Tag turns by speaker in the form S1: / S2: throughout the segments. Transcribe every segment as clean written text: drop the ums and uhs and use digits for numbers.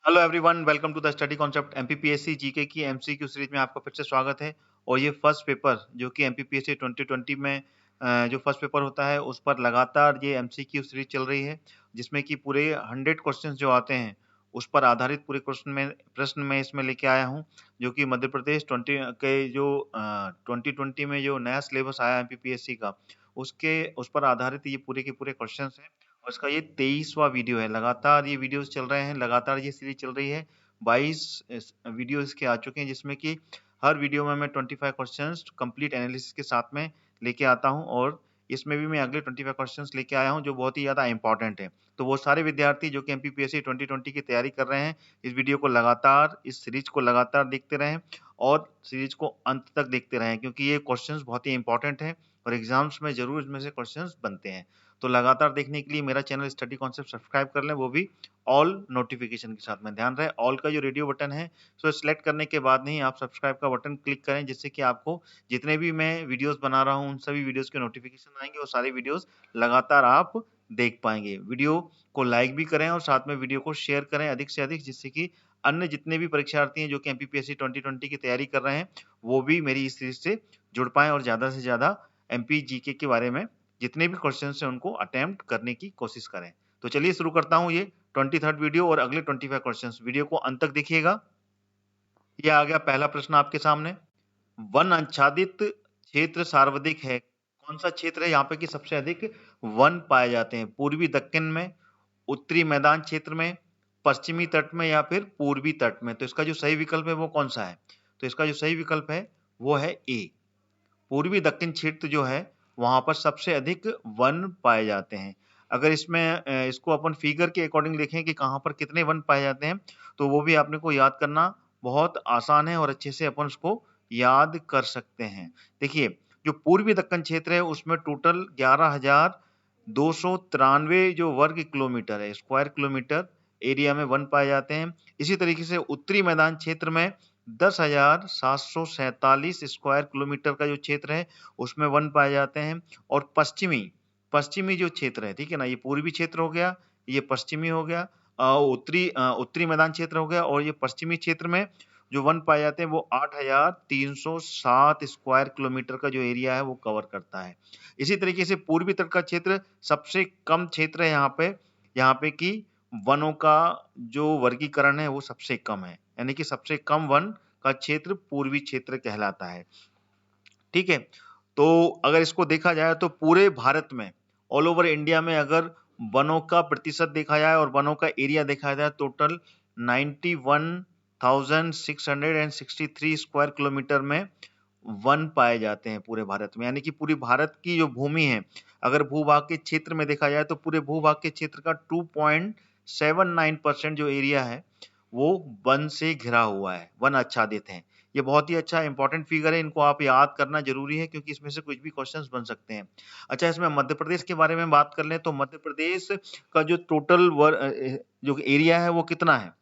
S1: Hello everyone, welcome to the study concept MPPSC GK की MCQ series में आपका फिर से स्वागत है। और ये फर्स्ट पेपर जो कि एमपीपीएससी 2020 में जो फर्स्ट पेपर होता है उस पर लगातार ये एमसीक्यू सीरीज चल रही है, जिसमें कि पूरे 100 क्वेश्चंस जो आते हैं उस पर आधारित पूरे प्रश्न में इसमें लेके आया हूँ, जो कि मध्य प्रदेश 2020 में जो नया सिलेबस आया एमपीपीएससी का उस पर आधारित ये पूरे के पूरे क्वेश्चन है। और इसका ये 23वां वीडियो है। लगातार ये वीडियोस चल रहे हैं, लगातार ये सीरीज चल रही है। 22 वीडियो इसके आ चुके हैं, जिसमें कि हर वीडियो में मैं 25 क्वेश्चंस कंप्लीट एनालिसिस के साथ में लेके आता हूं। और इसमें भी मैं अगले 25 क्वेश्चंस लेके आया हूं जो बहुत ही ज्यादा इंपॉर्टेंट है। तो वो सारे विद्यार्थी जो कि एमपीपीएससी 2020 की तैयारी कर रहे हैं, इस वीडियो को लगातार, इस सीरीज को लगातार देखते रहें और सीरीज को अंत तक देखते रहें, क्योंकि ये क्वेश्चंस बहुत ही इंपॉर्टेंट है और एग्जाम्स में जरूर इसमें से क्वेश्चंस बनते हैं। तो लगातार देखने के लिए मेरा चैनल स्टडी कॉन्सेप्ट सब्सक्राइब कर लें, वो भी ऑल नोटिफिकेशन के साथ में। ध्यान रहे, ऑल का जो रेडियो बटन है सो सिलेक्ट करने के बाद नहीं आप सब्सक्राइब का बटन क्लिक करें, जिससे कि आपको जितने भी मैं वीडियोस बना रहा हूं उन सभी वीडियोस के नोटिफिकेशन आएंगे और सारे वीडियोस लगातार आप देख पाएंगे। वीडियो को लाइक भी करें और साथ में वीडियो को शेयर करें अधिक से अधिक, जिससे कि अन्य जितने भी परीक्षार्थी हैं जो कि एमपीपीएससी 2020 की तैयारी कर रहे हैं वो भी मेरी इस सीरीज से जुड़ पाएं और ज्यादा से ज्यादा एमपी जीके के बारे में जितने भी क्वेश्चन है उनको अटेम्प्ट करने की कोशिश करें। तो चलिए शुरू करता हूं ये 23rd वीडियो और अगले 25 क्वेश्चंस। वीडियो को अंत तक देखिएगा। ये आ गया पहला प्रश्न आपके सामने। वन आच्छादित क्षेत्र सर्वाधिक है, कौन सा क्षेत्र है यहाँ पे कि सबसे अधिक वन पाए जाते हैं? पूर्वी दक्कन में, उत्तरी मैदान क्षेत्र में, पश्चिमी तट में या फिर पूर्वी तट में? तो इसका जो सही विकल्प है वो कौन सा है? तो इसका जो सही विकल्प है वो है ए। पूर्वी दक्षिण क्षेत्र जो है वहां पर सबसे अधिक वन पाए जाते हैं। अगर इसको अपन फिगर के अकॉर्डिंग देखें कि कहां पर कितने वन पाए जाते हैं, तो वो भी आपने को याद करना बहुत आसान है और अच्छे से अपन उसको याद कर सकते हैं। देखिए, जो पूर्वी दक्कन क्षेत्र है उसमें टोटल 11,293 जो वर्ग किलोमीटर है, स्क्वायर किलोमीटर एरिया में वन पाए जाते हैं। इसी तरीके से उत्तरी मैदान क्षेत्र में 10,747 स्क्वायर किलोमीटर का जो क्षेत्र है उसमें वन पाए जाते हैं। और पश्चिमी पश्चिमी जो क्षेत्र है, ठीक है ना, ये पूर्वी क्षेत्र हो गया, ये पश्चिमी हो गया, उत्तरी मैदान क्षेत्र हो गया, और ये पश्चिमी क्षेत्र में जो वन पाए जाते हैं वो 8,307 स्क्वायर किलोमीटर का जो एरिया है वो कवर करता है। इसी तरीके से पूर्वी तट का क्षेत्र सबसे कम क्षेत्र है यहाँ पे कि वनों का जो वर्गीकरण है वो सबसे कम है, यानी कि सबसे कम वन का क्षेत्र पूर्वी क्षेत्र कहलाता है। ठीक है, तो अगर इसको देखा जाए तो पूरे भारत में, ऑल ओवर इंडिया में, अगर वनों का प्रतिशत देखा जाए और वनों का एरिया देखा जाए, टोटल 91,663 स्क्वायर किलोमीटर में वन पाए जाते हैं पूरे भारत में। यानी कि पूरी भारत की जो भूमि है, अगर भूभाग के क्षेत्र में देखा जाए तो पूरे भूभाग के क्षेत्र का 2.79% जो एरिया है वो वन से घिरा हुआ है, वन आच्छादित है। ये बहुत ही अच्छा इंपॉर्टेंट फिगर है, इनको आप याद करना जरूरी है क्योंकि इसमें से कुछ भी क्वेश्चंस बन सकते हैं। अच्छा, इसमें मध्य प्रदेश के बारे में बात कर लें तो मध्य प्रदेश का जो टोटल जो एरिया है वो कितना है,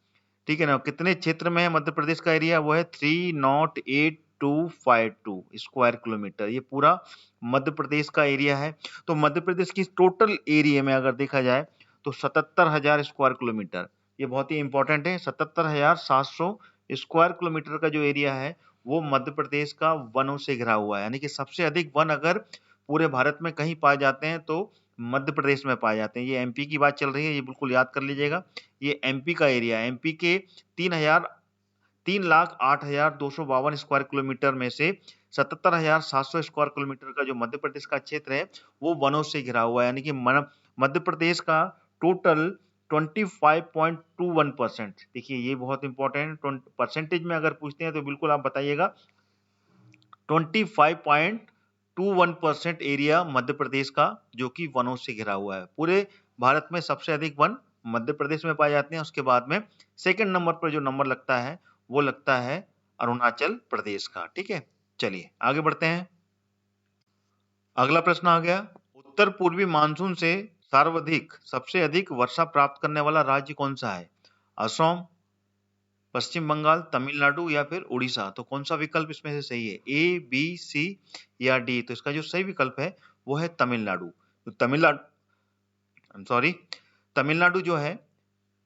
S1: ठीक है ना, कितने क्षेत्र में है मध्य प्रदेश का एरिया? वो है 308,252 स्क्वायर किलोमीटर। ये पूरा मध्य प्रदेश का एरिया है। तो मध्य प्रदेश की टोटल एरिया में अगर देखा जाए तो 77,000 स्क्वायर किलोमीटर, ये बहुत ही इंपॉर्टेंट है। 77,700 स्क्वायर किलोमीटर का जो एरिया है वो मध्य प्रदेश का वनों से घिरा हुआ है। यानी कि सबसे अधिक वन अगर पूरे भारत में कहीं पाए जाते हैं तो मध्य प्रदेश में पाए जाते हैं। ये एमपी की बात चल रही है, ये बिल्कुल याद कर लीजिएगा। ये एमपी का एरिया है। एमपी के 3,08,252 स्क्वायर किलोमीटर में से 77,700 स्क्वायर किलोमीटर का जो मध्य प्रदेश का क्षेत्र है वो वनों से घिरा हुआ है। यानी कि मध्य प्रदेश का टोटल 25.21%। देखिए, ये बहुत इंपॉर्टेंट परसेंटेज में अगर पूछते हैं तो बिल्कुल आप बताइएगा। 25.21% एरिया मध्य प्रदेश का जो कि वनों से घिरा हुआ है। पूरे भारत में सबसे अधिक वन मध्य प्रदेश में पाए जाते हैं। उसके बाद में सेकंड नंबर पर जो नंबर लगता है वो लगता है अरुणाचल प्रदेश का। ठीक है, चलिए आगे बढ़ते हैं। अगला प्रश्न आ गया, उत्तर पूर्वी मानसून से सर्वाधिक सबसे अधिक वर्षा प्राप्त करने वाला राज्य कौन सा है? असम, पश्चिम बंगाल, तमिलनाडु या फिर उड़ीसा? तो कौन सा विकल्प इसमें से सही है? ए, बी, सी या डी? तो इसका जो सही विकल्प है वो है तमिलनाडु। तो तमिलनाडु जो है,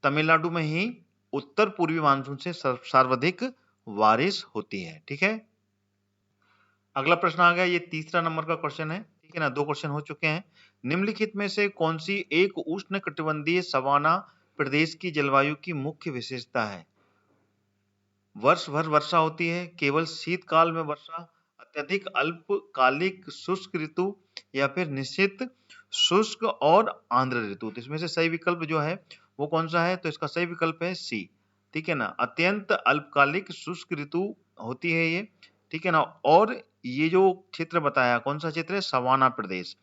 S1: तमिलनाडु में ही उत्तर पूर्वी मानसून से सर्वाधिक बारिश होती है। ठीक है, अगला प्रश्न आ गया, ये तीसरा नंबर का क्वेश्चन है। ठीक है ना, 2 क्वेश्चन हो चुके हैं। निम्नलिखित में से कौन सी एक उष्णकटिबंधीय सवाना प्रदेश की जलवायु की मुख्य विशेषता है? वर्ष भर वर्षा होती है, केवल शीतकाल में वर्षा, अत्यधिक अल्पकालिक शुष्क ऋतु, या फिर निश्चित शुष्क और आर्द्र ऋतु। तो इसमें से सही विकल्प जो है वो कौन सा है? तो इसका सही विकल्प है सी। ठीक है ना, अत्यंत अल्पकालिक शुष्क ऋतु होती है ये। ठीक है ना, और ये जो क्षेत्र बताया कौन सा क्षेत्र है? सवाना प्रदेश।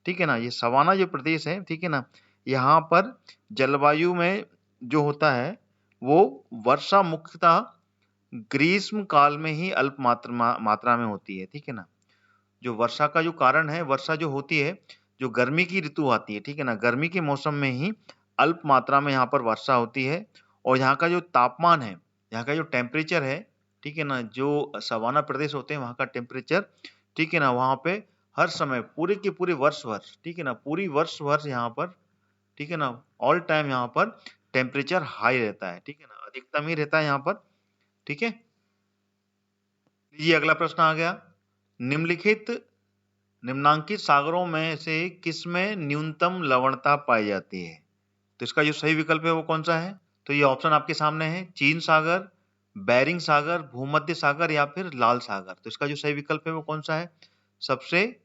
S1: ठीक है ना, ये सवाना जो प्रदेश है, ठीक है ना, यहाँ पर जलवायु में जो होता है वो वर्षा मुख्यतः ग्रीष्म काल में ही अल्प मात्रा में होती है। ठीक है ना, जो वर्षा का जो कारण है, वर्षा जो होती है, जो गर्मी की ऋतु आती है, ठीक है ना, गर्मी के मौसम में ही अल्प मात्रा में यहाँ पर वर्षा होती है। और यहाँ का जो तापमान है, यहाँ का जो टेम्परेचर है, ठीक है ना, जो सवाना प्रदेश होते हैं वहाँ का टेम्परेचर, ठीक है ना, वहाँ पे हर समय पूरे के पूरे वर्ष भर, ठीक है ना, पूरी वर्ष भर यहाँ पर, ठीक है ना, ऑल टाइम यहाँ पर टेम्परेचर हाई रहता है। ठीक है ना, अधिकतम ही रहता है यहाँ पर। ठीक है, लीजिए अगला प्रश्न आ गया, निम्नांकित सागरों में से किसमें न्यूनतम लवणता पाई जाती है? तो इसका जो सही विकल्प है वो कौन सा है? तो ये ऑप्शन आपके सामने है, चीन सागर, बेरिंग सागर, भूमध्य सागर, या फिर लाल सागर। तो इसका जो सही विकल्प है वो कौन सा है? सबसे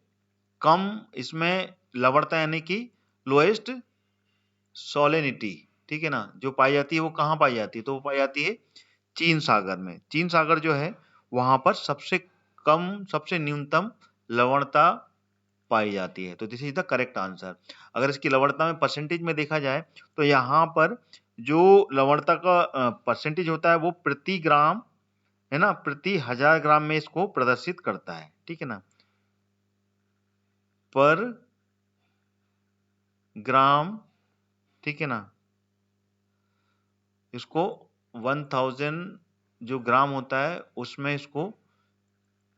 S1: कम इसमें लवणता यानी कि लोएस्ट सोलेनिटी, ठीक है ना, जो पाई जाती है वो कहाँ पाई जाती है? तो वो पाई जाती है चीन सागर में। चीन सागर जो है वहां पर सबसे कम, सबसे न्यूनतम लवणता पाई जाती है। तो this is the correct answer. अगर इसकी लवणता में परसेंटेज में देखा जाए तो यहाँ पर जो लवणता का परसेंटेज होता है वो प्रति ग्राम, है ना, प्रति 1000 ग्राम में इसको प्रदर्शित करता है। ठीक है ना, पर ग्राम, ठीक है ना, इसको 1000 जो ग्राम होता है उसमें इसको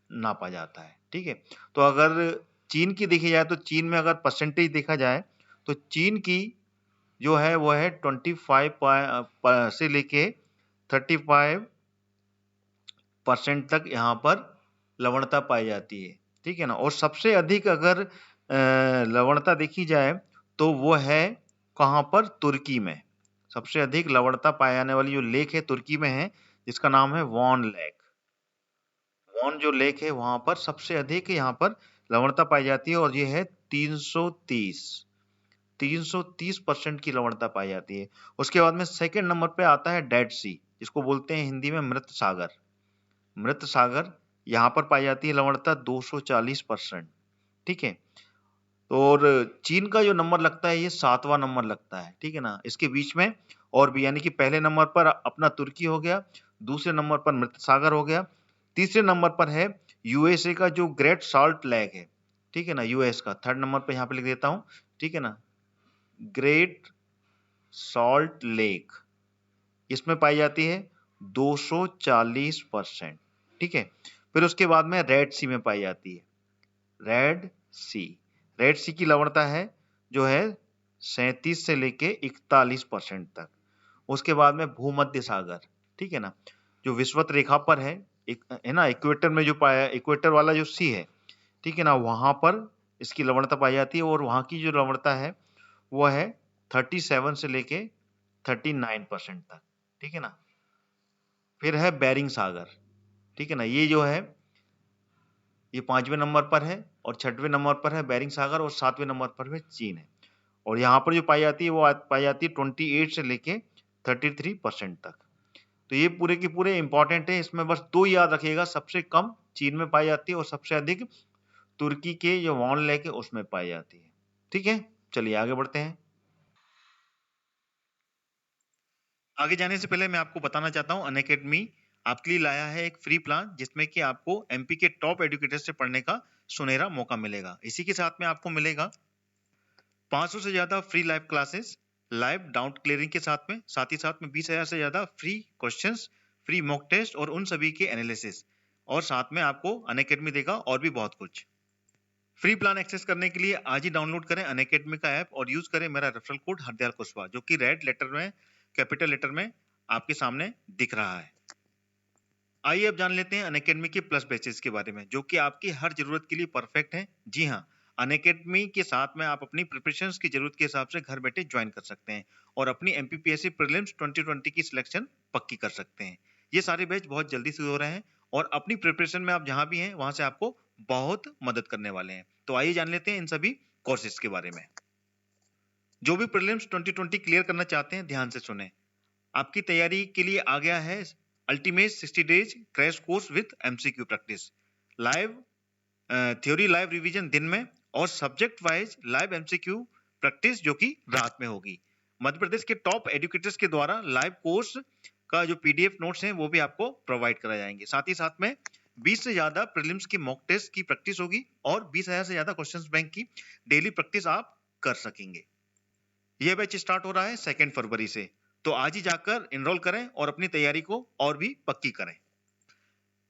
S1: नापा जाता है। ठीक है, तो अगर चीन की देखी जाए तो चीन में अगर परसेंटेज देखा जाए तो चीन की जो है वो है 25 से लेके 35% तक यहाँ पर लवणता पाई जाती है। ठीक है ना, और सबसे अधिक अगर लवणता देखी जाए तो वो है कहाँ पर? तुर्की में। सबसे अधिक लवणता पाए जाने वाली जो लेक है तुर्की में है, जिसका नाम है वॉन लेक। वॉन जो लेक है वहां पर सबसे अधिक यहाँ पर लवणता पाई जाती है, और ये है 330% की लवणता पाई जाती है। उसके बाद में सेकंड नंबर पे आता है डेड सी, जिसको बोलते हैं हिंदी में मृत सागर। मृत सागर यहाँ पर पाई जाती है लवणता 240%। ठीक है, और चीन का जो नंबर लगता है ये 7वां नंबर लगता है। ठीक है ना, इसके बीच में और भी, यानी कि पहले नंबर पर अपना तुर्की हो गया, दूसरे नंबर पर मृत सागर हो गया, तीसरे नंबर पर है यूएसए का जो ग्रेट सॉल्ट लेक है। ठीक है ना, यूएस का थर्ड नंबर पे यहाँ पे लिख देता हूँ। ठीक है ना, ग्रेट सॉल्ट लेक, इसमें पाई जाती है 240%। ठीक है, फिर उसके बाद में रेड सी में पाई जाती है, रेड सी। रेड सी की लवणता है जो है 37 से लेके 41% तक। उसके बाद में भूमध्य सागर, ठीक है ना, जो विषुवत रेखा पर है, एक है ना, इक्वेटर में जो पाया, इक्वेटर वाला जो सी है, ठीक है ना, वहां पर इसकी लवणता पाई जाती है, और वहां की जो लवणता है वो है 37 से लेके 39% तक। ठीक है ना, फिर है बेरिंग सागर। ठीक है ना, ये जो है ये 5वें नंबर पर है, और 6वें नंबर पर है बेरिंग सागर, और 7वें नंबर पर है चीन है। और यहाँ पर जो पाई जाती है वो पाई जाती है 28 से लेके 33% तक। तो ये पूरे के पूरे इंपॉर्टेंट है, इसमें बस 2 याद रखिएगा, सबसे कम चीन में पाई जाती है और सबसे अधिक तुर्की के जो वॉन लेक है उसमें पाई जाती है। ठीक है, चलिए आगे बढ़ते हैं। आगे जाने से पहले मैं आपको बताना चाहता हूँ, अनअकैडमी आपके लिए लाया है एक फ्री प्लान, जिसमें कि आपको एमपी के टॉप एजुकेटर से पढ़ने का सुनहरा मौका मिलेगा। इसी के साथ में आपको मिलेगा 500 से ज्यादा free live classes, live doubt clearing के साथ ही साथ में 20,000 से ज्यादा free questions, free mock test और उन सभी के एनालिसिस, और साथ में आपको अनअकैडमी देगा और भी बहुत कुछ। फ्री प्लान एक्सेस करने के लिए आज ही डाउनलोड करें अनअकैडमी का ऐप और यूज करें मेरा रेफरल कोड हरदयाल कुशवाहा, जो कि रेड लेटर में, कैपिटल लेटर में आपके सामने दिख रहा है। आइए अब जान लेते हैं अनअकैडमी के प्लस बैचेस के बारे में, जो कि आपकी हर जरूरत के लिए परफेक्ट है। जी हाँ, अनअकैडमी के साथ में आप अपनी प्रिपरेशंस की जरूरत के हिसाब से घर बैठे ज्वाइन कर सकते हैं और अपनी एमपीपीएससी प्रीलिम्स 2020 की सिलेक्शन पक्की कर सकते हैं। ये सारे बैच बहुत जल्दी शुरू हो रहे हैं और अपनी प्रिपरेशन में आप जहां भी हैं वहां से आपको बहुत मदद करने वाले हैं। तो आइए जान लेते हैं इन सभी कोर्सेज के बारे में। जो भी प्रीलिम्स 2020 क्लियर करना चाहते हैं ध्यान से सुने। आपकी तैयारी के लिए आ गया है ultimate 60 days crash course with MCQ practice, live theory live revision दिन में और subject wise live MCQ practice जो कि रात में होगी। मध्य प्रदेश के टॉप एजुकेटर्स के द्वारा लाइव कोर्स का जो पीडीएफ नोट्स हैं वो भी आपको प्रोवाइड कराए जाएंगे। साथ ही साथ में 20 से ज्यादा प्रीलिम्स की मॉक टेस्ट की प्रैक्टिस होगी और 20,000 से ज्यादा क्वेश्चंस बैंक की डेली प्रैक्टिस आप कर सकेंगे। यह बैच स्टार्ट हो रहा है 2 फरवरी से, तो आज ही जाकर एनरोल करें और अपनी तैयारी को और भी पक्की करें।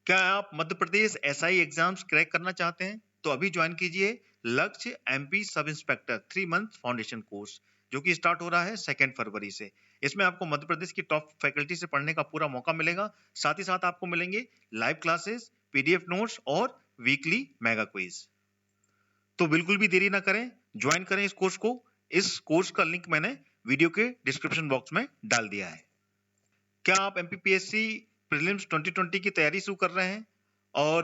S1: क्या आप Madhya Pradesh SI exams crack करना चाहते हैं? तो अभी ज्वाइन कीजिए लक्ष्य MP sub inspector 3 month foundation course, जो कि स्टार्ट हो रहा है 2 फरवरी से। इसमें आपको मध्य प्रदेश की टॉप फैकल्टी से पढ़ने का पूरा मौका मिलेगा। साथ ही साथ आपको मिलेंगे लाइव क्लासेस, पीडीएफ नोट्स और वीकली मेगा क्विज। तो बिल्कुल भी देरी ना करें, ज्वाइन करें इस कोर्स को। इस कोर्स का लिंक मैंने वीडियो के डिस्क्रिप्शन बॉक्स में डाल दिया है। क्या आप एमपीपीएससी प्रीलिम्स 2020 की तैयारी शुरू कर रहे हैं? और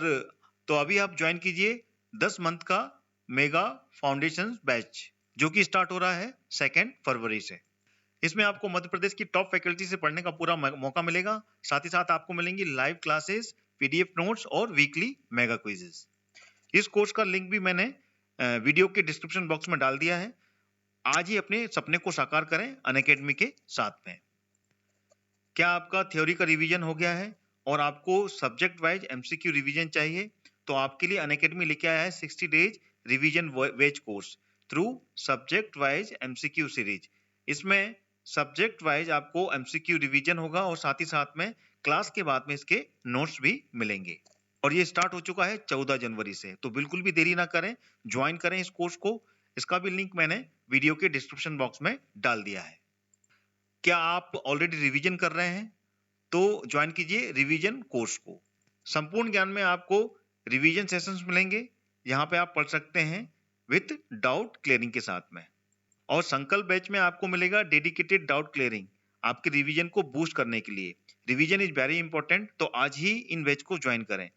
S1: तो अभी आप ज्वाइन कीजिए 10 मंथ का मेगा फाउंडेशन बैच, जो कि स्टार्ट हो रहा है 2 फरवरी से। इसमें आपको मध्य प्रदेश की टॉप फैकल्टी से पढ़ने का पूरा मौका मिलेगा। साथ ही साथ आपको मिलेंगी लाइव क्लासेस, पीडीएफ नोट्स और वीकली मेगा क्विजेस। इस कोर्स का लिंक भी मैंने वीडियो के डिस्क्रिप्शन बॉक्स में डाल दिया है। आज ही अपने सपने को साकार करें अनअकैडमी के साथ में। क्या आपका थ्योरी का रिवीजन हो गया है और आपको सब्जेक्ट वाइज एमसीक्यू रिवीजन चाहिए? तो आपके लिए अनअकैडमी लेके आया है 60 days revision wise course through subject wise MCQ series. इसमें सब्जेक्ट वाइज आपको एमसीक्यू रिवीजन होगा और साथ ही साथ में क्लास के बाद में इसके नोट्स भी मिलेंगे। और ये स्टार्ट हो चुका है 14 जनवरी से, तो बिल्कुल भी देरी ना करें, ज्वाइन करें इस कोर्स को। इसका भी लिंक मैंने वीडियो के डिस्क्रिप्शन बॉक्स में डाल दिया है। क्या आप ऑलरेडी रिवीजन कर रहे हैं? तो ज्वाइन कीजिए रिवीजन कोर्स को। संपूर्ण ज्ञान में आपको रिवीजन सेशंस मिलेंगे, यहाँ पे आप पढ़ सकते हैं विथ डाउट क्लियरिंग के साथ में। और संकल्प बैच में आपको मिलेगा डेडिकेटेड डाउट क्लियरिंग, आपके रिवीजन को बूस्ट करने के लिए। रिवीजन इज वेरी इंपॉर्टेंट, तो आज ही इन बैच को ज्वाइन करें।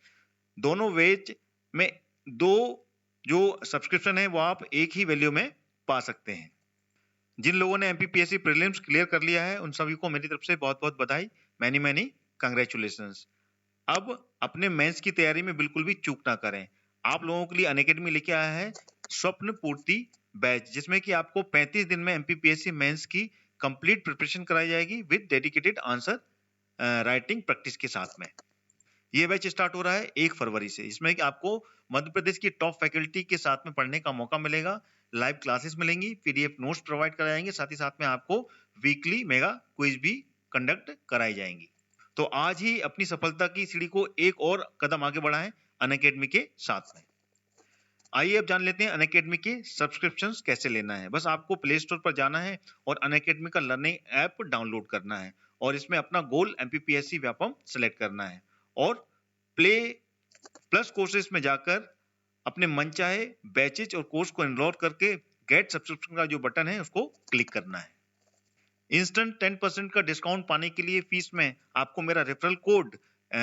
S1: दोनों बैच में 2 जो सब्सक्रिप्शन है वो आप एक ही वैल्यू में पा सकते हैं। जिन लोगों ने एमपीपीएससी प्रीलिम्स क्लियर कर लिया है उन सभी को मेरी तरफ से बहुत बहुत बधाई, मैनी मैनी कंग्रेचुलेशंस। अब अपने मेंस की तैयारी में बिल्कुल भी चूक ना करें। आप लोगों के लिए अनअकैडमी लेके आया है स्वप्न पूर्ति बैच, जिसमें कि आपको 35 दिन में एमपीपीएससी मेंस की कंप्लीट प्रिपरेशन कराई जाएगी with dedicated answer writing practice के साथ में। ये बैच स्टार्ट हो रहा है 1 फरवरी से। इसमें कि आपको मध्य प्रदेश की टॉप फैकल्टी के साथ में पढ़ने का मौका मिलेगा, लाइव क्लासेस मिलेंगी, पीडीएफ नोट्स प्रोवाइड कराएंगे, साथ ही साथ में आपको वीकली मेगा क्विज भी कंडक्ट कराई जाएंगी। तो आज ही अपनी सफलता की सीढ़ी को एक और कदम आगे बढ़ाएं अनअकैडमी के साथ में। आइए अब जान लेते हैं अनअकैडमी के सब्सक्रिप्शंस कैसे लेना है। बस आपको प्ले स्टोर पर जाना है और अनअकैडमी का लर्निंग ऐप डाउनलोड करना है और इसमें अपना गोल एमपीपीएससी व्यापम सेलेक्ट करना है और प्ले प्लस कोर्सेज में जाकर अपने मनचाहे बैचेज और कोर्स को एनरोल करके गेट सब्सक्रिप्शन का जो बटन है उसको क्लिक करना है। इंस्टेंट 10% का डिस्काउंट पाने के लिए फीस में आपको मेरा रेफरल कोड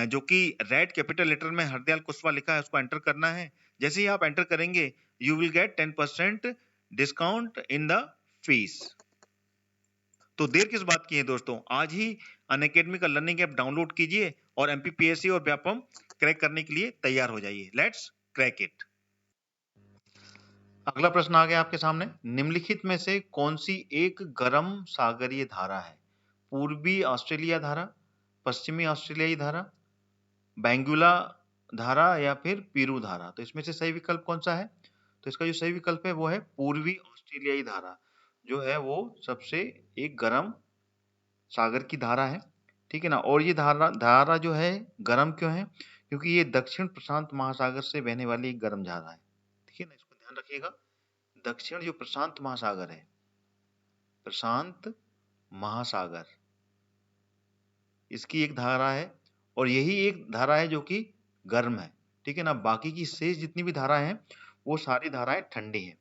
S1: जो कि रेड कैपिटल लेटर में हरदयाल कुशवाहा लिखा है उसको एंटर करना है। जैसे ही आप एंटर करेंगे you will get 10% discount in the fees. तो देर किस बात की है दोस्तों, आज ही अनअकैडमी का लर्निंग ऐप डाउनलोड कीजिए और एमपीपीएससी और व्यापम क्रैक करने के लिए तैयार हो जाइए। Let's crack it. अगला प्रश्न आ गया आपके सामने। निम्नलिखित में से कौन सी एक गर्म सागरीय धारा है? पूर्वी ऑस्ट्रेलिया धारा, पश्चिमी ऑस्ट्रेलियाई धारा, बैंगुला धारा या फिर पीरू धारा? तो इसमें से सही विकल्प कौन सा है? तो इसका जो सही विकल्प है वो है पूर्वी ऑस्ट्रेलियाई धारा, जो है वो सबसे एक गर्म सागर की धारा है। ठीक है ना। और ये धारा जो है गर्म क्यों है? क्योंकि ये दक्षिण प्रशांत महासागर से बहने वाली एक गर्म धारा है। ठीक है ना, इसको ध्यान रखिएगा। दक्षिण जो प्रशांत महासागर है, प्रशांत महासागर, इसकी एक धारा है और यही एक धारा है जो कि गर्म है, ठीक है ना। बाकी की शेष जितनी भी धाराएं हैं वो सारी धाराएं ठंडी हैं,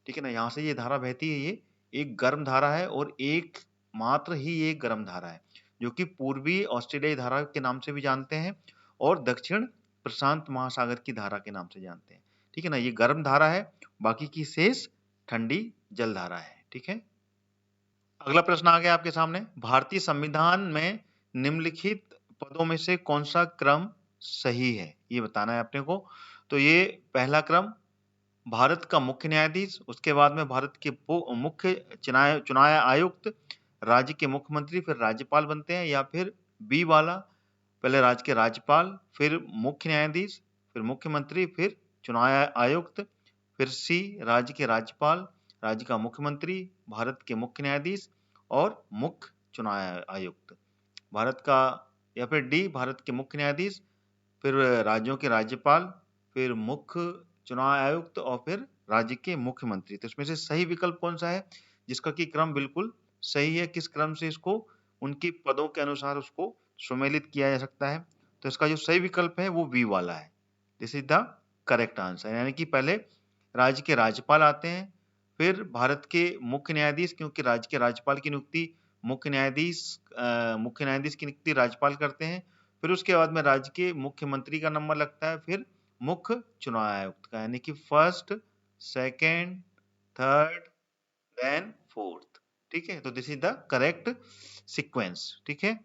S1: ठीक है ना। यहाँ से ये धारा बहती है, ये एक गर्म धारा है और एक मात्र ही ये गर्म धारा है जो कि पूर्वी ऑस्ट्रेलियाई धारा के नाम से भी जानते हैं और दक्षिण प्रशांत महासागर की धारा के नाम से जानते हैं, ठीक है ना। ये गर्म धारा है, बाकी की शेष ठंडी जल धारा है, ठीक है। अगला प्रश्न आ गया आपके सामने, भारतीय संविधान में निम्नलिखित पदों में से कौन सा क्रम सही है, ये बताना है अपने को। तो ये पहला क्रम भारत का मुख्य न्यायाधीश, उसके बाद में भारत के मुख्य चुनाव आयुक्त, राज्य के मुख्यमंत्री, फिर राज्यपाल बनते हैं, या फिर बी वाला पहले राज्य के राज्यपाल, फिर मुख्य न्यायाधीश, फिर मुख्यमंत्री, फिर चुनाव आयुक्त, फिर सी राज्य के राज्यपाल, राज्य का मुख्यमंत्री, भारत के मुख्य न्यायाधीश और मुख्य चुनाव आयुक्त भारत का, या फिर डी भारत के मुख्य न्यायाधीश, फिर राज्यों के राज्यपाल, फिर मुख्य चुनाव आयुक्त और फिर राज्य के मुख्यमंत्री। तो इसमें से सही विकल्प कौन सा है जिसका कि क्रम बिल्कुल सही है, किस क्रम से इसको उनके पदों के अनुसार उसको सुमेलित किया जा सकता है। तो इसका जो सही विकल्प है वो बी वाला है, this is the correct answer. यानी कि पहले राज्य के राज्यपाल आते हैं, फिर भारत के मुख्य न्यायाधीश, क्योंकि राज्य के राज्यपाल की नियुक्ति मुख्य न्यायाधीश की नियुक्ति राज्यपाल करते हैं, फिर उसके बाद में राज्य के मुख्यमंत्री का नंबर लगता है, फिर मुख्य चुनाव आयुक्त का, यानी कि first, second, third, then fourth, ठीक है। तो this is the correct sequence, ठीक है।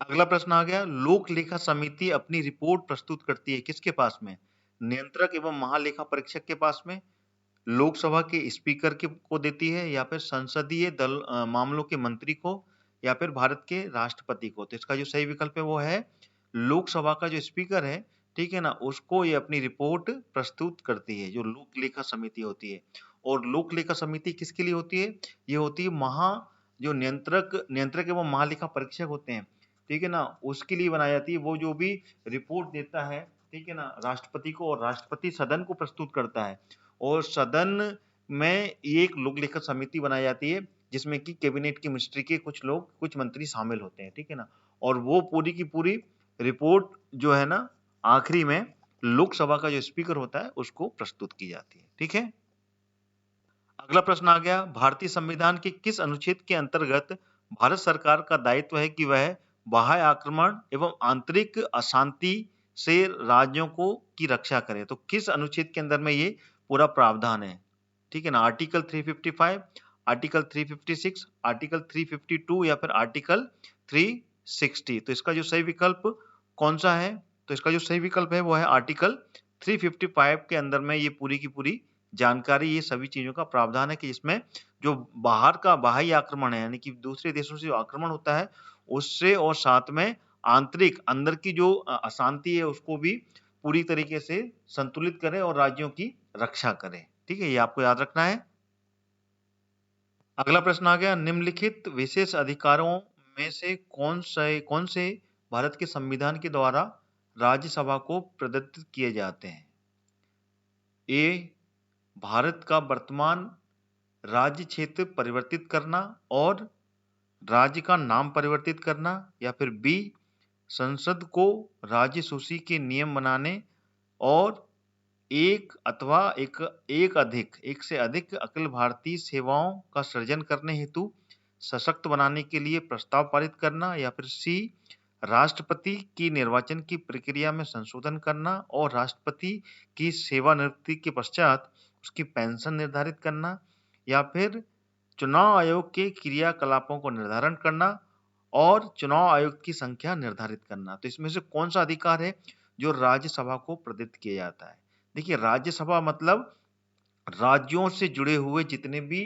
S1: अगला प्रश्न आ गया, लोक लेखा समिति अपनी रिपोर्ट प्रस्तुत करती है किसके पास में, नियंत्रक एवं महालेखा परीक्षक के पास में, लोकसभा के स्पीकर को देती है, या फिर संसदीय दल मामलों के मंत्री को, या फिर भारत के राष्ट्रपति को। तो इसका जो सही विकल्प है वो है लोकसभा का जो स्पीकर है, ठीक है ना, उसको ये अपनी रिपोर्ट प्रस्तुत करती है, जो लोक लेखा समिति होती है। और लोक लेखा समिति किसके लिए होती है, ये होती है जो नियंत्रक एवं महालेखा परीक्षक होते हैं, ठीक है ना, उसके लिए बनाई जाती है। वो जो भी रिपोर्ट देता है, ठीक है ना, राष्ट्रपति को, और राष्ट्रपति सदन को प्रस्तुत करता है, और सदन में एक लोक लेखा समिति बनाई जाती है जिसमें कि कैबिनेट की मिनिस्ट्री के कुछ मंत्री शामिल होते हैं, ठीक है ना। और वो पूरी की पूरी रिपोर्ट जो है ना आखिरी में लोकसभा का जो स्पीकर होता है उसको प्रस्तुत की जाती है, ठीक है। अगला प्रश्न आ गया, भारतीय संविधान के किस अनुच्छेद के अंतर्गत भारत सरकार का दायित्व है कि वह बाह्य आक्रमण एवं आंतरिक अशांति से राज्यों की रक्षा करे। तो किस अनुच्छेद के अंदर में ये पूरा प्रावधान है, ठीक है ना। आर्टिकल 355, आर्टिकल 356, आर्टिकल 352 या फिर आर्टिकल 360। तो इसका जो सही विकल्प कौन सा है, तो इसका जो सही विकल्प है वो है आर्टिकल 355 के अंदर में ये पूरी की पूरी जानकारी, ये सभी चीजों का प्रावधान है कि इसमें जो बाहर का बाह्य आक्रमण है, यानी कि दूसरे देशों से जो आक्रमण होता है उससे, और साथ में आंतरिक अंदर की जो अशांति है उसको भी पूरी तरीके से संतुलित करे और राज्यों की रक्षा करे, ठीक है, ये आपको याद रखना है। अगला प्रश्न आ गया, निम्नलिखित विशेष अधिकारों में से कौन से भारत के संविधान के द्वारा राज्यसभा को प्रदत्त किए जाते हैं। ए, भारत का वर्तमान राज्य क्षेत्र परिवर्तित करना और राज्य का नाम परिवर्तित करना, या फिर बी, संसद को राज्य सूची के नियम बनाने और एक से अधिक अखिल भारतीय सेवाओं का सृजन करने हेतु सशक्त बनाने के लिए प्रस्ताव पारित करना, या फिर सी, राष्ट्रपति की निर्वाचन की प्रक्रिया में संशोधन करना और राष्ट्रपति की सेवानिवृत्ति के पश्चात उसकी पेंशन निर्धारित करना, या फिर चुनाव आयोग के क्रियाकलापों को निर्धारण करना और चुनाव आयुक्त की संख्या निर्धारित करना। तो इसमें से कौन सा अधिकार है जो राज्यसभा को प्रदत्त किया जाता है। देखिए, राज्यसभा मतलब राज्यों से जुड़े हुए जितने भी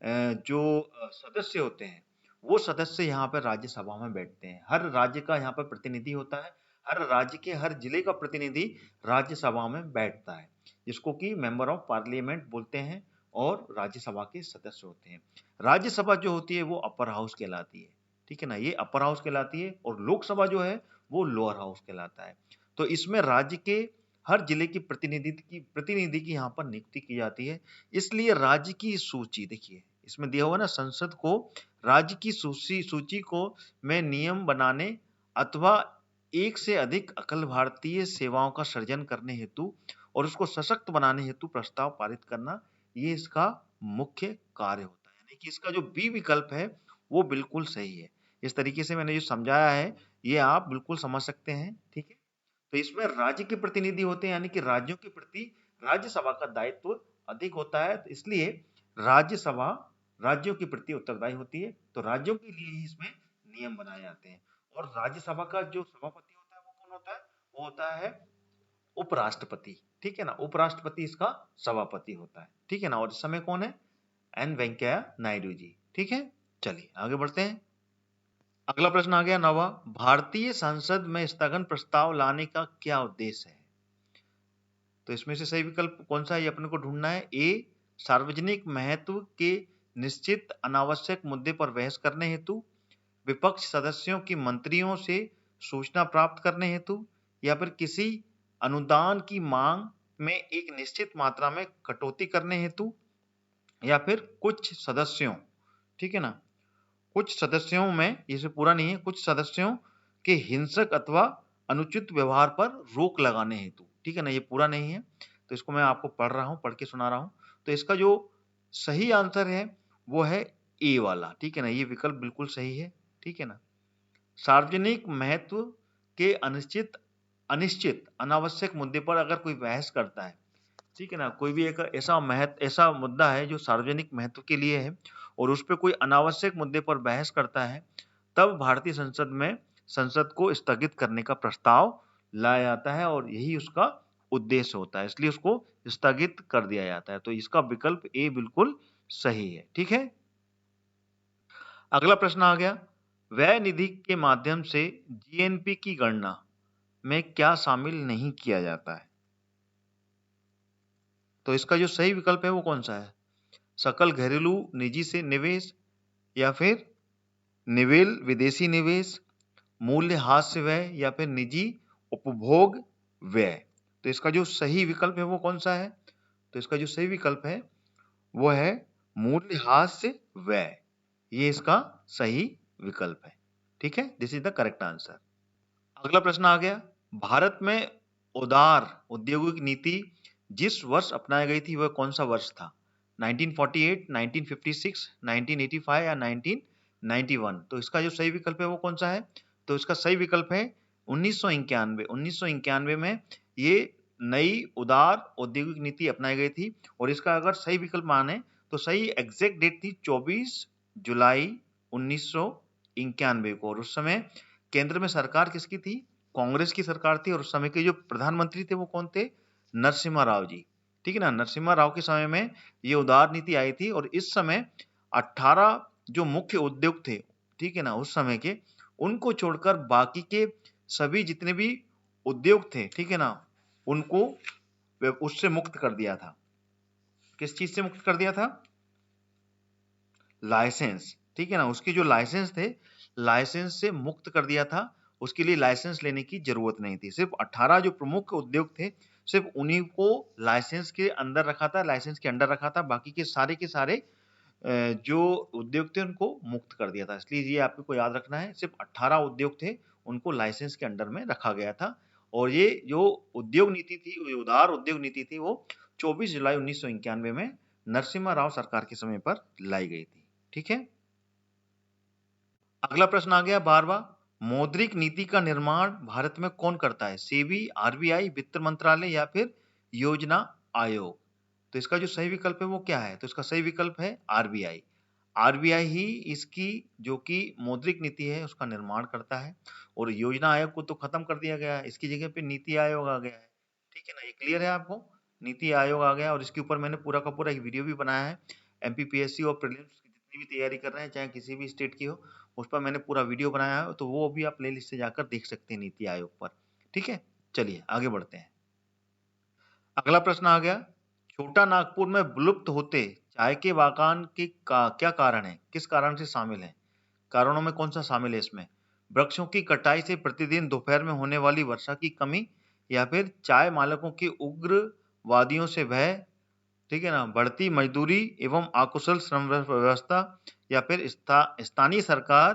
S1: जो सदस्य होते हैं वो सदस्य यहाँ पर राज्यसभा में बैठते हैं। हर राज्य का यहाँ पर प्रतिनिधि होता है, हर राज्य के हर जिले का प्रतिनिधि राज्यसभा में बैठता है, जिसको कि मेंबर ऑफ पार्लियामेंट बोलते हैं, और राज्यसभा के सदस्य होते हैं। राज्यसभा जो होती है वो अपर हाउस कहलाती है, ठीक है ना, ये अपर हाउस कहलाती है, और लोकसभा जो है वो लोअर हाउस कहलाता है। तो इसमें राज्य के हर जिले की प्रतिनिधि की यहाँ पर नियुक्ति की जाती है। इसलिए राज्य की सूची देखिए, इसमें दिया हुआ ना, संसद को राज्य की सूची को में नियम बनाने अथवा एक से अधिक अखिल भारतीय सेवाओं का सृजन करने हेतु और उसको सशक्त बनाने हेतु प्रस्ताव पारित करना, ये इसका मुख्य कार्य होता है। यानी कि इसका जो बी विकल्प है वो बिल्कुल सही है। इस तरीके से मैंने जो समझाया है ये आप बिल्कुल समझ सकते हैं, ठीक है। तो इसमें राज्य के प्रतिनिधि होते हैं, यानी कि राज्यों के प्रति राज्यसभा का दायित्व अधिक होता है, तो इसलिए राज्यसभा राज्यों के प्रति उत्तरदायी होती है। तो राज्यों के लिए ही इसमें नियम बनाए जाते हैं। और राज्यसभा का जो सभापति होता है वो कौन होता है? वो होता है उपराष्ट्रपति, ठीक है ना। उपराष्ट्रपति इसका सभापति होता है, ठीक है ना। और इस समय कौन है? एन वेंकैया नायडू जी, ठीक है। चलिए आगे बढ़ते हैं। अगला प्रश्न आ गया 9वां, भारतीय संसद में स्थगन प्रस्ताव लाने का क्या उद्देश्य है? तो इसमें से सही विकल्प कौन सा है ये अपने को ढूंढना है। ए, सार्वजनिक महत्व के निश्चित अनावश्यक मुद्दे पर बहस करने हेतु, विपक्ष सदस्यों की मंत्रियों से सूचना प्राप्त करने हेतु, या फिर किसी अनुदान की मांग में एक निश्चित मात्रा में कटौती करने हेतु, या फिर कुछ सदस्यों, ठीक है ना, कुछ सदस्यों में, इसे पूरा नहीं है, कुछ सदस्यों के हिंसक अथवा अनुचित व्यवहार पर रोक लगाने हेतु, ठीक है ना। ये पूरा नहीं है, तो इसको मैं आपको पढ़ रहा हूं, पढ़ के सुना रहा हूं। तो इसका जो सही आंसर है वो है ए वाला, ठीक है ना। ये विकल्प बिल्कुल सही है, ठीक है ना। सार्वजनिक महत्व के अनिश्चित अनावश्यक मुद्दे पर अगर कोई बहस करता है, ठीक है ना, कोई भी एक ऐसा मुद्दा है जो सार्वजनिक महत्व के लिए है और उस पे कोई अनावश्यक मुद्दे पर बहस करता है, तब भारतीय संसद को स्थगित करने का प्रस्ताव लाया जाता है और यही उसका उद्देश्य होता है, इसलिए उसको स्थगित कर दिया जाता है। तो इसका विकल्प ए बिल्कुल सही है, ठीक है। अगला प्रश्न आ गया, व्यय निधि के माध्यम से जीएनपी की गणना में क्या शामिल नहीं किया जाता है? तो इसका जो सही विकल्प है वो कौन सा है? सकल घरेलू निजी से निवेश, या फिर निवेल विदेशी निवेश, मूल्यह्रास व्यय, या फिर निजी उपभोग व्यय। तो इसका जो सही विकल्प है वो कौन सा है? तो इसका जो सही विकल्प है वो है मूल्यह्रास व्यय। ये इसका सही विकल्प है, ठीक है। This is the correct answer. अगला प्रश्न आ गया, भारत में उदार औद्योगिक नीति जिस वर्ष अपनाई गई थी वह कौन सा वर्ष था? 1948, 1956, 1985 या 1991? तो इसका जो सही विकल्प है वो कौन सा है? तो इसका सही विकल्प है 1991। 1991 में ये नई उदार औद्योगिक नीति अपनाई गई थी और इसका अगर सही विकल्प माने तो सही एग्जैक्ट डेट थी 24 जुलाई 1991 को। और उस समय केंद्र में सरकार किसकी थी? कांग्रेस की सरकार थी। और उस समय के जो प्रधानमंत्री थे वो कौन थे? नरसिम्हा राव जी, ठीक है ना। नरसिम्हा राव के समय में ये उदार नीति आई थी और इस समय 18 जो मुख्य उद्योग थे, ठीक है ना, उस समय के, उनको छोड़कर बाकी के सभी जितने भी उद्योग थे, ठीक है ना, उनको उससे मुक्त कर दिया था। किस चीज से मुक्त कर दिया था? लाइसेंस, ठीक है ना। उसके जो लाइसेंस थे, लाइसेंस से मुक्त कर दिया था। उसके लिए लाइसेंस लेने की जरूरत नहीं थी। सिर्फ 18 जो प्रमुख उद्योग थे, सिर्फ उन्हीं को लाइसेंस के अंदर रखा था, लाइसेंस के अंडर रखा था। बाकी के सारे जो उद्योग थे उनको मुक्त कर दिया था। इसलिए ये आपको याद रखना है, सिर्फ 18 उद्योग थे, उनको लाइसेंस के अंडर में रखा गया था। और ये जो उद्योग नीति थी, उदार उद्योग नीति थी, वो 24 जुलाई 1991 में नरसिम्हा राव सरकार के समय पर लाई गई थी, ठीक है। अगला प्रश्न आ गया 12वां, मौद्रिक नीति का निर्माण भारत में कौन करता है? सेबी, आरबीआई, वित्त मंत्रालय, या फिर योजना आयोग? तो इसका जो सही विकल्प है वो क्या है? तो इसका सही विकल्प है आरबीआई। आरबीआई ही इसकी जो कि मौद्रिक नीति है उसका निर्माण करता है। और योजना आयोग को तो खत्म कर दिया गया है, इसकी जगह पे नीति आयोग आ गया है, ठीक है ना। ये क्लियर है आपको? नीति आयोग आ गया और इसके ऊपर मैंने पूरा का पूरा एक वीडियो भी बनाया है। एमपीपीएससी और प्रीलिम्स की जितनी भी तैयारी कर रहे हैं, चाहे किसी भी स्टेट की हो, उस पर मैंने पूरा वीडियो बनाया है, तो वो भी आप प्लेलिस्ट से जाकर देख सकते हैं नीति आयोग पर, ठीक है। चलिए आगे बढ़ते हैं। अगला प्रश्न आ गया, छोटा नागपुर में विलुप्त होते चाय के बागान के क्या कारण है? किस कारण से शामिल है? कारणों में कौन सा शामिल है इसमें? वृक्षों की कटाई से प्रतिदिन दोपहर में होने वाली वर्षा की कमी, या फिर चाय मालिकों की उग्रवादियों से भय, ठीक है ना, बढ़ती मजदूरी एवं अकुशल श्रम व्यवस्था, या फिर स्थानीय सरकार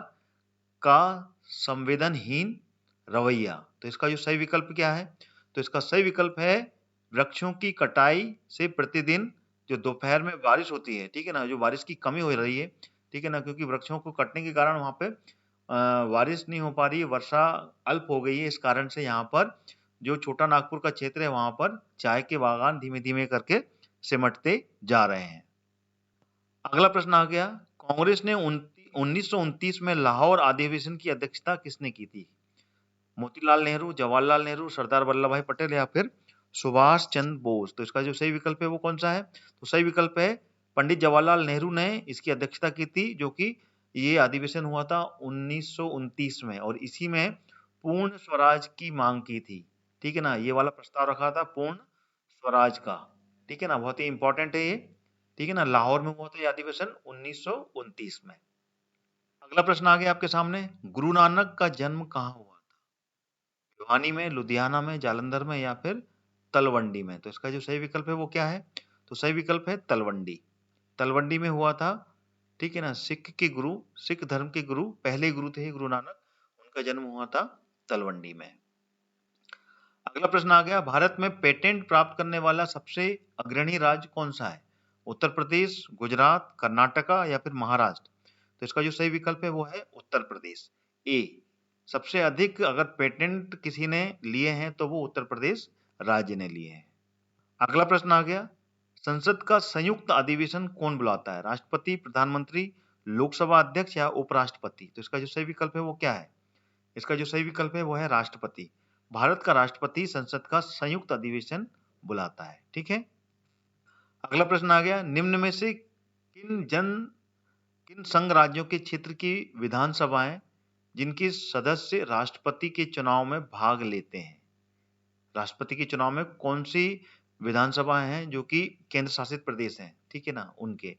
S1: का संवेदनहीन रवैया। तो इसका जो सही विकल्प क्या है? तो इसका सही विकल्प है वृक्षों की कटाई से प्रतिदिन जो दोपहर में बारिश होती है, ठीक है ना, जो बारिश की कमी हो रही है, ठीक है ना, क्योंकि वृक्षों को कटने के कारण वहां पे बारिश नहीं हो पा रही है, वर्षा अल्प हो गई है। इस कारण से यहाँ पर जो छोटा नागपुर का क्षेत्र है वहां पर चाय के बागान धीमे धीमे करके सिमटते जा रहे हैं। अगला प्रश्न आ गया, कांग्रेस ने 1929 में लाहौर अधिवेशन की अध्यक्षता किसने की थी? मोतीलाल नेहरू, जवाहरलाल नेहरू, सरदार वल्लभ भाई पटेल, या फिर सुभाष चंद्र बोस। तो इसका जो सही विकल्प है वो कौन सा है? तो सही विकल्प है पंडित जवाहरलाल नेहरू ने इसकी अध्यक्षता की थी, जो कि ये अधिवेशन हुआ था 1929 में, और इसी में पूर्ण स्वराज की मांग की थी। ठीक है ना, ये वाला प्रस्ताव रखा था पूर्ण स्वराज का। ठीक है ना, बहुत ही इंपॉर्टेंट है ये। ठीक है ना, लाहौर में हुआ था ये अधिवेशन 1929 में। अगला प्रश्न आ गया आपके सामने, गुरु नानक का जन्म कहाँ हुआ? भिवानी में, लुधियाना में, जालंधर में, या फिर तलवंडी में। तो इसका जो सही विकल्प है वो क्या है? तो सही विकल्प है तलवंडी। तलवंडी में हुआ था। ठीक है ना, सिख के गुरु, सिख धर्म के गुरु, पहले गुरु थे गुरु नानक, उनका जन्म हुआ था तलवंडी में। अगला प्रश्न आ गया, भारत में पेटेंट प्राप्त करने वाला सबसे अग्रणी राज्य कौन सा है? उत्तर प्रदेश, गुजरात, कर्नाटका, या फिर महाराष्ट्र। तो इसका जो सही विकल्प है वो है उत्तर प्रदेश, ए। सबसे अधिक अगर पेटेंट किसी ने लिए हैं तो वो उत्तर प्रदेश राज्य ने लिए हैं। अगला प्रश्न आ गया, संसद का संयुक्त अधिवेशन कौन बुलाता है? राष्ट्रपति, प्रधानमंत्री, लोकसभा अध्यक्ष, या उपराष्ट्रपति। तो इसका जो सही विकल्प है वो क्या है? इसका जो सही विकल्प है वो है राष्ट्रपति। भारत का राष्ट्रपति संसद का संयुक्त अधिवेशन बुलाता है। ठीक है। अगला प्रश्न आ गया, निम्न में से किन संघ राज्यों के क्षेत्र की विधानसभाएं जिनके सदस्य राष्ट्रपति के चुनाव में भाग लेते हैं? राष्ट्रपति के चुनाव में कौन सी विधानसभाएं हैं जो कि केंद्र शासित प्रदेश हैं? ठीक है ना, उनके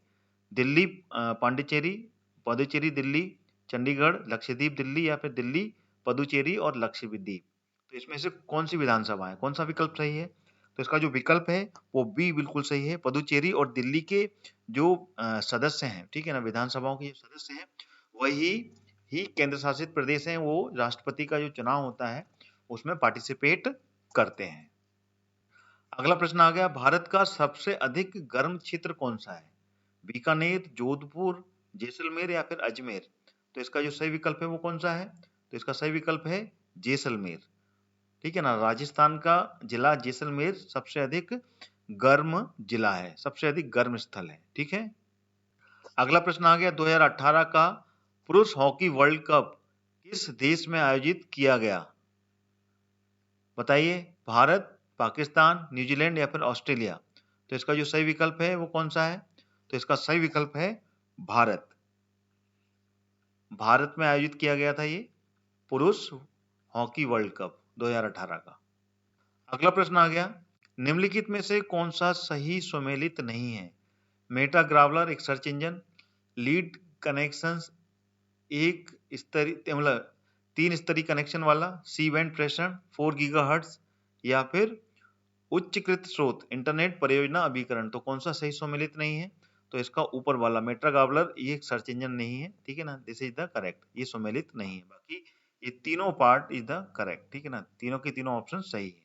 S1: दिल्ली, पांडिचेरी, पुदुचेरी दिल्ली, चंडीगढ़, लक्षद्वीप दिल्ली, या फिर दिल्ली, पुदुचेरी और लक्षद्वीप। तो इसमें से कौन सी विधानसभा है, कौन सा विकल्प सही है? तो इसका जो विकल्प है वो बी बिल्कुल सही है। पुदुचेरी और दिल्ली के जो सदस्य हैं, ठीक है ना, विधानसभाओं के जो सदस्य हैं, वही ही केंद्र शासित प्रदेश हैं, वो राष्ट्रपति का जो चुनाव होता है उसमें पार्टिसिपेट करते हैं। अगला प्रश्न आ गया, भारत का सबसे अधिक गर्म क्षेत्र कौन सा है? बीकानेर, जोधपुर, जैसलमेर, या फिर अजमेर। तो इसका जो सही विकल्प है वो कौन सा है? तो इसका सही विकल्प है जैसलमेर। ठीक है ना, राजस्थान का जिला जैसलमेर सबसे अधिक गर्म जिला है, सबसे अधिक गर्म स्थल है। ठीक है। अगला प्रश्न आ गया, 2018 का पुरुष हॉकी वर्ल्ड कप किस देश में आयोजित किया गया? बताइए, भारत, पाकिस्तान, न्यूजीलैंड, या फिर ऑस्ट्रेलिया। तो इसका जो सही विकल्प है वो कौन सा है? तो इसका सही विकल्प है भारत। भारत में आयोजित किया गया था ये पुरुष हॉकी वर्ल्ड कप 2018 का। अगला प्रश्न आ गया, निम्नलिखित में से कौन सा सही सुमेलित नहीं है? मेटा ग्रावलर एक सर्च इंजन, लीड कनेक्शंस एक स्तरीय मतलब 3 स्तरीय कनेक्शन वाला, सी बैंड प्रेषण 4 गीगाहर्ट्ज, या फिर उच्चकृत स्रोत इंटरनेट परियोजना अभिकरण। तो कौन सा सही सम्मिलित नहीं है? तो इसका ऊपर वाला मेटा गावलर ये एक सर्च इंजन नहीं है। ठीक है ना, दिस इज द करेक्ट, ये सम्मिलित नहीं है। बाकी ये तीनों पार्ट इज द करेक्ट। ठीक है ना, तीनों के तीनों ऑप्शन सही है।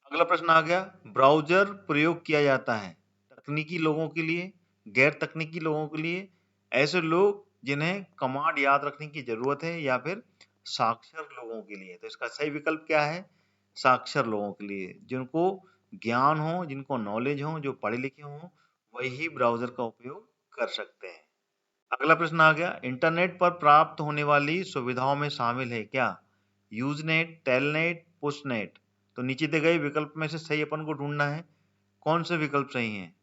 S1: अगला प्रश्न आ गया, ब्राउजर प्रयोग किया जाता है तकनीकी लोगों के लिए, गैर तकनीकी लोगों के लिए, ऐसे लोग जिन्हें कमांड याद रखने की जरूरत है, या फिर साक्षर लोगों के लिए। तो इसका सही विकल्प क्या है? साक्षर लोगों के लिए, जिनको ज्ञान हो, जिनको नॉलेज हो, जो पढ़े लिखे हो, वही ब्राउजर का उपयोग कर सकते हैं। अगला प्रश्न आ गया, इंटरनेट पर प्राप्त होने वाली सुविधाओं में शामिल है क्या? Usenet, Telnet, Pushnet. तो नीचे दिए गए विकल्प में से सही अपन को ढूंढना है। कौन से विकल्प सही हैं?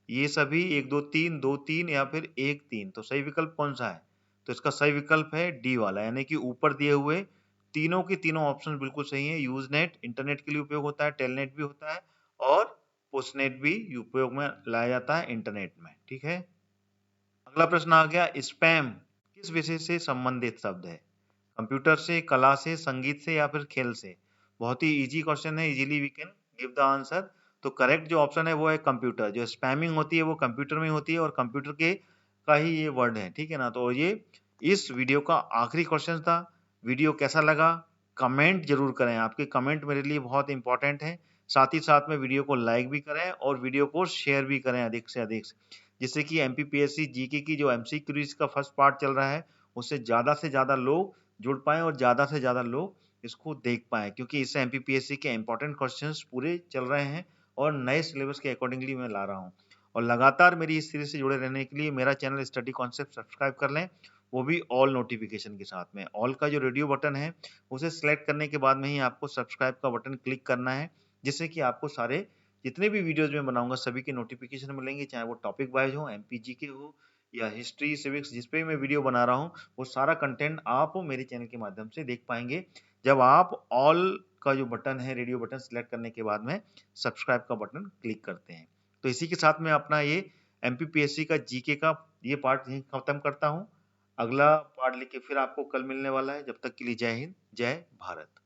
S1: ये सभी 1 2 3 2 3 या फिर 1 3। तो सही विकल्प कौन सा है? तो इसका सही विकल्प है डी वाला, यानी कि ऊपर दिए हुए तीनों के तीनों ऑप्शन बिल्कुल सही है। यूजनेट इंटरनेट के लिए उपयोग होता है, टेलनेट भी होता है, और पुशनेट भी उपयोग में लाया जाता है इंटरनेट में। ठीक है। अगला प्रश्न आ गया, स्पैम किस विषय से संबंधित शब्द है? कंप्यूटर से, कला से, संगीत से, या फिर खेल से। बहुत ही इजी क्वेश्चन है, easily we can give the answer. तो करेक्ट जो ऑप्शन है वो है कंप्यूटर। जो स्पैमिंग होती है वो कंप्यूटर में होती है और कंप्यूटर के का ही ये वर्ड है, ठीक है ना। तो ये इस वीडियो का आखिरी क्वेश्चन था। वीडियो कैसा लगा कमेंट जरूर करें, आपके कमेंट मेरे लिए बहुत इंपॉर्टेंट है। साथ ही साथ में वीडियो को लाइक भी करें और वीडियो को शेयर भी करें अधिक से अधिक, जिससे कि एमपीपीएससी जीके की जो एमसीक्यूज का फर्स्ट पार्ट चल रहा है उससे ज्यादा लोग जुड़ पाए और ज्यादा से ज्यादा लोग इसको देख पाए, क्योंकि इससे एमपीपीएससी के इंपॉर्टेंट क्वेश्चंस पूरे चल रहे हैं और नए सिलेबस के अकॉर्डिंगली मैं ला रहा हूँ। और लगातार मेरी इस सीरीज से जुड़े रहने के लिए मेरा चैनल स्टडी कॉन्सेप्ट सब्सक्राइब कर लें, वो भी ऑल नोटिफिकेशन के साथ में। ऑल का जो रेडियो बटन है उसे सेलेक्ट करने के बाद में ही आपको सब्सक्राइब का बटन क्लिक करना है, जिससे कि आपको सारे जितने भी वीडियोज में बनाऊंगा सभी के नोटिफिकेशन मिलेंगे, चाहे वो टॉपिक वाइज हो, एमपीजी के हो या हिस्ट्री सिविक्स, जिस पे मैं वीडियो बना रहा हूँ वो सारा कंटेंट आप मेरे चैनल के माध्यम से देख पाएंगे जब आप ऑल का जो बटन है रेडियो बटन सेलेक्ट करने के बाद में सब्सक्राइब का बटन क्लिक करते हैं। तो इसी के साथ में अपना ये एमपीपीएससी का जीके का ये पार्ट यहीं खत्म करता हूँ। अगला पार्ट लेके फिर आपको कल मिलने वाला है। जब तक के लिए जय हिंद, जय भारत।